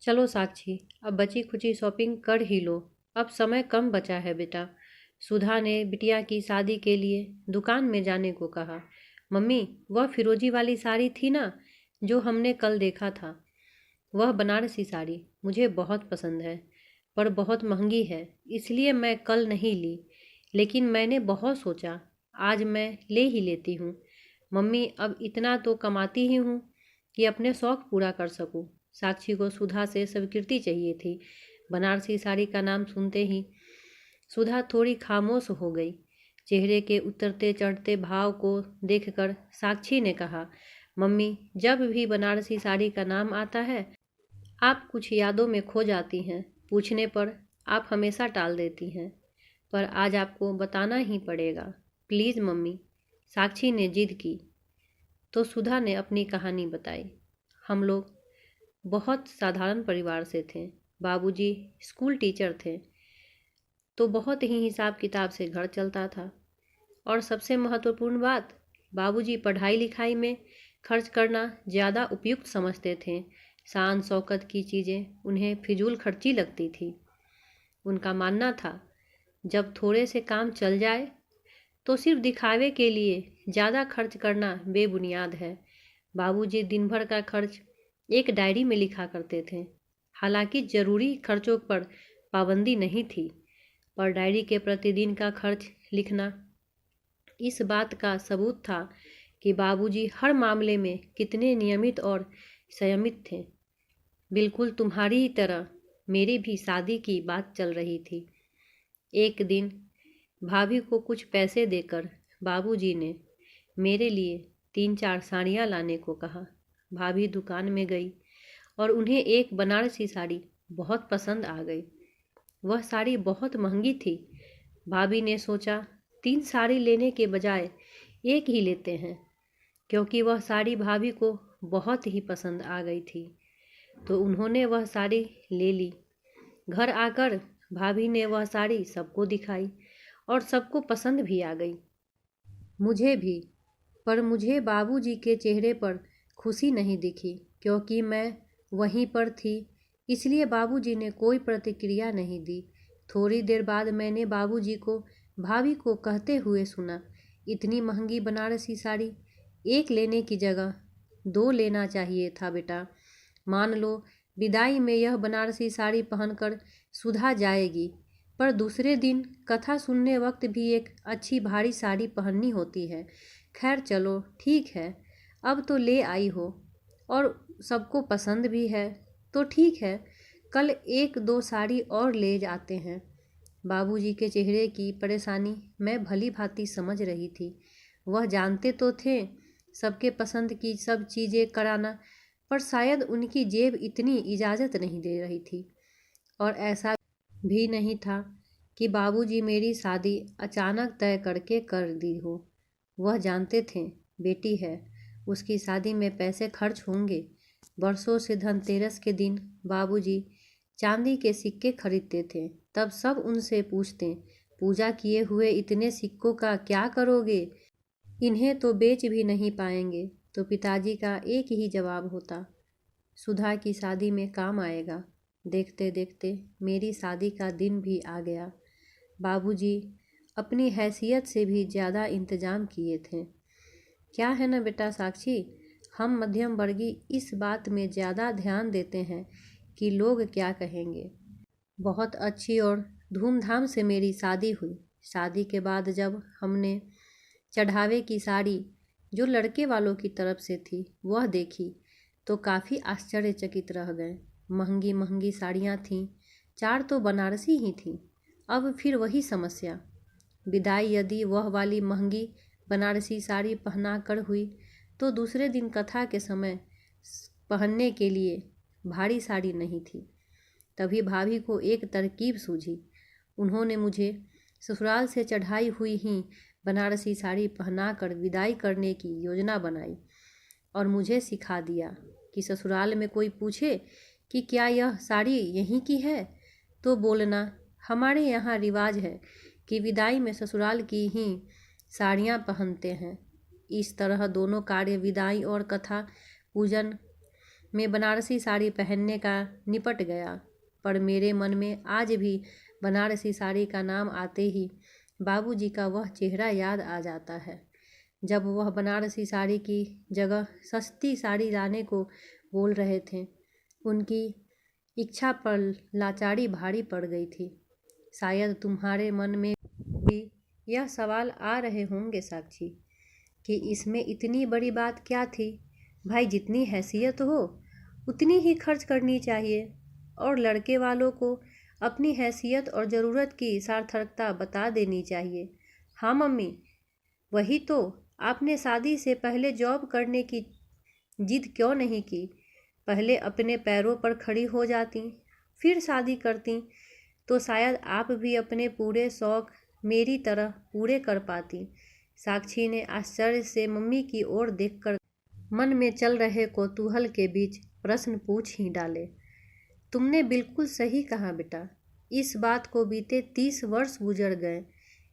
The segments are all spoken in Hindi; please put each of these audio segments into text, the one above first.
चलो साक्षी, अब बची खुची शॉपिंग कर ही लो। अब समय कम बचा है बेटा। सुधा ने बिटिया की शादी के लिए दुकान में जाने को कहा। मम्मी, वह फिरोजी वाली साड़ी थी ना जो हमने कल देखा था, वह बनारसी साड़ी मुझे बहुत पसंद है, पर बहुत महंगी है, इसलिए मैं कल नहीं ली। लेकिन मैंने बहुत सोचा, आज मैं ले ही लेती हूँ। मम्मी, अब इतना तो कमाती ही हूँ कि अपने शौक पूरा कर सकूँ। साक्षी को सुधा से स्वीकृति चाहिए थी। बनारसी साड़ी का नाम सुनते ही सुधा थोड़ी खामोश हो गई। चेहरे के उतरते चढ़ते भाव को देखकर साक्षी ने कहा, मम्मी, जब भी बनारसी साड़ी का नाम आता है आप कुछ यादों में खो जाती हैं। पूछने पर आप हमेशा टाल देती हैं, पर आज आपको बताना ही पड़ेगा। Please mummy. साक्षी ने जिद की तो सुधा ने अपनी कहानी बताई। हम लोग बहुत साधारण परिवार से थे। बाबूजी स्कूल टीचर थे, तो बहुत ही हिसाब किताब से घर चलता था। और सबसे महत्वपूर्ण बात, बाबूजी पढ़ाई लिखाई में खर्च करना ज़्यादा उपयुक्त समझते थे। शान शौकत की चीज़ें उन्हें फिजूल खर्ची लगती थी। उनका मानना था, जब थोड़े से काम चल जाए तो सिर्फ दिखावे के लिए ज़्यादा खर्च करना बेबुनियाद है। बाबूजी दिन भर का खर्च एक डायरी में लिखा करते थे। हालांकि ज़रूरी खर्चों पर पाबंदी नहीं थी, पर डायरी के प्रतिदिन का खर्च लिखना इस बात का सबूत था कि बाबूजी हर मामले में कितने नियमित और संयमित थे। बिल्कुल तुम्हारी ही तरह मेरी भी शादी की बात चल रही थी। एक दिन भाभी को कुछ पैसे देकर बाबूजी ने मेरे लिए 3-4 साड़ियाँ लाने को कहा। भाभी दुकान में गई और उन्हें एक बनारसी साड़ी बहुत पसंद आ गई। वह साड़ी बहुत महंगी थी। भाभी ने सोचा 3 साड़ी लेने के बजाय एक ही लेते हैं, क्योंकि वह साड़ी भाभी को बहुत ही पसंद आ गई थी। तो उन्होंने वह साड़ी ले ली। घर आकर भाभी ने वह साड़ी सबको दिखाई और सबको पसंद भी आ गई, मुझे भी। पर मुझे बाबूजी के चेहरे पर खुशी नहीं दिखी, क्योंकि मैं वहीं पर थी, इसलिए बाबूजी ने कोई प्रतिक्रिया नहीं दी। थोड़ी देर बाद मैंने बाबूजी को भाभी को कहते हुए सुना, इतनी महंगी बनारसी साड़ी एक लेने की जगह 2 लेना चाहिए था बेटा। मान लो विदाई में यह बनारसी साड़ी पहनकर सुधा जाएगी, पर दूसरे दिन कथा सुनने वक्त भी एक अच्छी भारी साड़ी पहननी होती है। खैर चलो ठीक है, अब तो ले आई हो और सबको पसंद भी है, तो ठीक है, कल 1-2 साड़ी और ले जाते हैं। बाबूजी के चेहरे की परेशानी मैं भली भांति समझ रही थी। वह जानते तो थे सबके पसंद की सब चीज़ें कराना, पर शायद उनकी जेब इतनी इजाज़त नहीं दे रही थी। और ऐसा भी नहीं था कि बाबूजी मेरी शादी अचानक तय करके कर दी हो। वह जानते थे बेटी है, उसकी शादी में पैसे खर्च होंगे। वर्षों से धनतेरस के दिन बाबूजी चांदी के सिक्के खरीदते थे। तब सब उनसे पूछते, पूजा किए हुए इतने सिक्कों का क्या करोगे? इन्हें तो बेच भी नहीं पाएंगे। तो पिताजी का एक ही जवाब होता, सुधा की शादी में काम आएगा। देखते देखते मेरी शादी का दिन भी आ गया। बाबूजी अपनी हैसियत से भी ज़्यादा इंतजाम किए थे। क्या है ना बेटा साक्षी, हम मध्यम वर्गीय इस बात में ज़्यादा ध्यान देते हैं कि लोग क्या कहेंगे। बहुत अच्छी और धूमधाम से मेरी शादी हुई। शादी के बाद जब हमने चढ़ावे की साड़ी जो लड़के वालों की तरफ से थी वह देखी, तो काफ़ी आश्चर्यचकित रह गए। महंगी महंगी साड़ियाँ थीं, 4 तो बनारसी ही थीं। अब फिर वही समस्या, विदाई यदि वह वाली महंगी बनारसी साड़ी पहना कर हुई, तो दूसरे दिन कथा के समय पहनने के लिए भारी साड़ी नहीं थी। तभी भाभी को एक तरकीब सूझी। उन्होंने मुझे ससुराल से चढ़ाई हुई ही बनारसी साड़ी पहनाकर विदाई करने की योजना बनाई और मुझे सिखा दिया कि ससुराल में कोई पूछे कि क्या यह साड़ी यहीं की है, तो बोलना, हमारे यहाँ रिवाज है कि विदाई में ससुराल की ही साड़ियाँ पहनते हैं। इस तरह दोनों कार्य, विदाई और कथा पूजन, में बनारसी साड़ी पहनने का निपट गया, पर मेरे मन में आज भी बनारसी साड़ी का नाम आते ही बाबूजी का वह चेहरा याद आ जाता है, जब वह बनारसी साड़ी की जगह सस्ती साड़ी लाने को बोल रहे थे। उनकी इच्छा पर लाचारी भारी पड़ गई थी। शायद तुम्हारे मन में भी यह सवाल आ रहे होंगे साक्षी, कि इसमें इतनी बड़ी बात क्या थी। भाई, जितनी हैसियत हो उतनी ही खर्च करनी चाहिए, और लड़के वालों को अपनी हैसियत और ज़रूरत की सार्थकता बता देनी चाहिए। हाँ मम्मी, वही तो। आपने शादी से पहले जॉब करने की जिद क्यों नहीं की? पहले अपने पैरों पर खड़ी हो जाती, फिर शादी करती, तो शायद आप भी अपने पूरे शौक मेरी तरह पूरे कर पाती। साक्षी ने आश्चर्य से मम्मी की ओर देखकर मन में चल रहे कौतूहल के बीच प्रश्न पूछ ही डाले। तुमने बिल्कुल सही कहा बेटा। इस बात को बीते 30 वर्ष गुजर गए।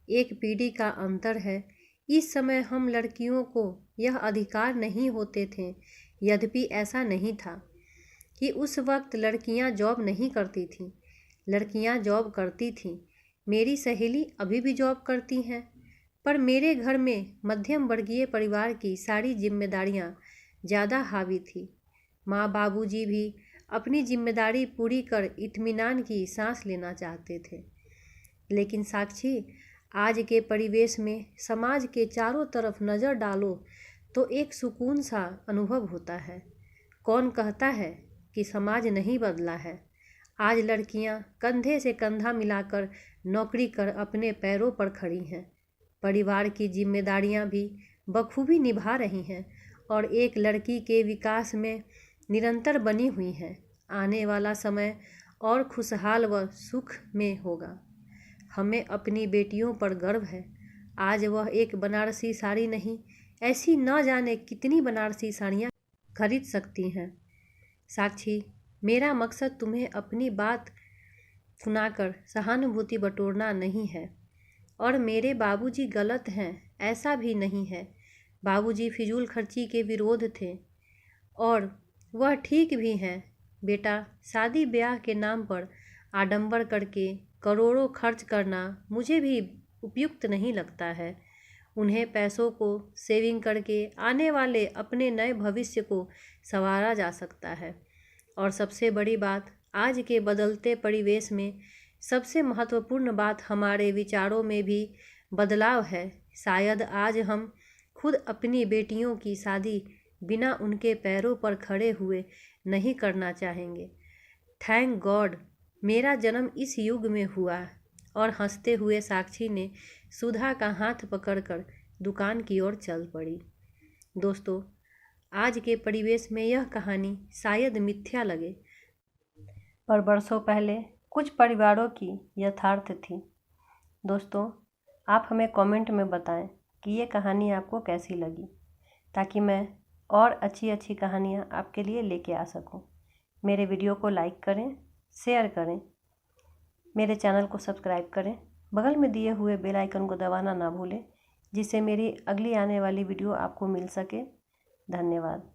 एक पीढ़ी का अंतर है। इस समय हम लड़कियों को यह अधिकार नहीं होते थे। यद्यपि ऐसा नहीं था कि उस वक्त लड़कियां जॉब नहीं करती थीं। लड़कियां जॉब करती थीं। मेरी सहेली अभी भी जॉब करती हैं, पर मेरे घर में मध्यम वर्गीय परिवार की सारी जिम्मेदारियां ज़्यादा हावी थी। माँ बाबूजी भी अपनी जिम्मेदारी पूरी कर इत्मीनान की सांस लेना चाहते थे। लेकिन साक्षी, आज के परिवेश में समाज के चारों तरफ नज़र डालो तो एक सुकून सा अनुभव होता है। कौन कहता है कि समाज नहीं बदला है? आज लड़कियां कंधे से कंधा मिलाकर नौकरी कर अपने पैरों पर खड़ी हैं, परिवार की जिम्मेदारियां भी बखूबी निभा रही हैं और एक लड़की के विकास में निरंतर बनी हुई हैं। आने वाला समय और खुशहाल व सुख में होगा। हमें अपनी बेटियों पर गर्व है। आज वह एक बनारसी साड़ी नहीं, ऐसी न जाने कितनी बनारसी साड़ियाँ खरीद सकती हैं। साक्षी, मेरा मकसद तुम्हें अपनी बात सुनाकर सहानुभूति बटोरना नहीं है, और मेरे बाबूजी गलत हैं ऐसा भी नहीं है। बाबूजी फिजूल खर्ची के विरोध थे, और वह ठीक भी हैं। बेटा, शादी ब्याह के नाम पर आडंबर करके करोड़ों खर्च करना मुझे भी उपयुक्त नहीं लगता है। उन्हें पैसों को सेविंग करके आने वाले अपने नए भविष्य को संवारा जा सकता है। और सबसे बड़ी बात, आज के बदलते परिवेश में सबसे महत्वपूर्ण बात हमारे विचारों में भी बदलाव है। शायद आज हम खुद अपनी बेटियों की शादी बिना उनके पैरों पर खड़े हुए नहीं करना चाहेंगे। थैंक गॉड मेरा जन्म इस युग में हुआ। और हंसते हुए साक्षी ने सुधा का हाथ पकड़कर दुकान की ओर चल पड़ी। दोस्तों, आज के परिवेश में यह कहानी शायद मिथ्या लगे, पर बरसों पहले कुछ परिवारों की यथार्थ थी। दोस्तों, आप हमें कमेंट में बताएं कि ये कहानी आपको कैसी लगी, ताकि मैं और अच्छी अच्छी कहानियाँ आपके लिए लेके आ सकूं। मेरे वीडियो को लाइक करें, शेयर करें, मेरे चैनल को सब्सक्राइब करें, बगल में दिए हुए बेल आइकन को दबाना ना भूलें, जिससे मेरी अगली आने वाली वीडियो आपको मिल सके। धन्यवाद।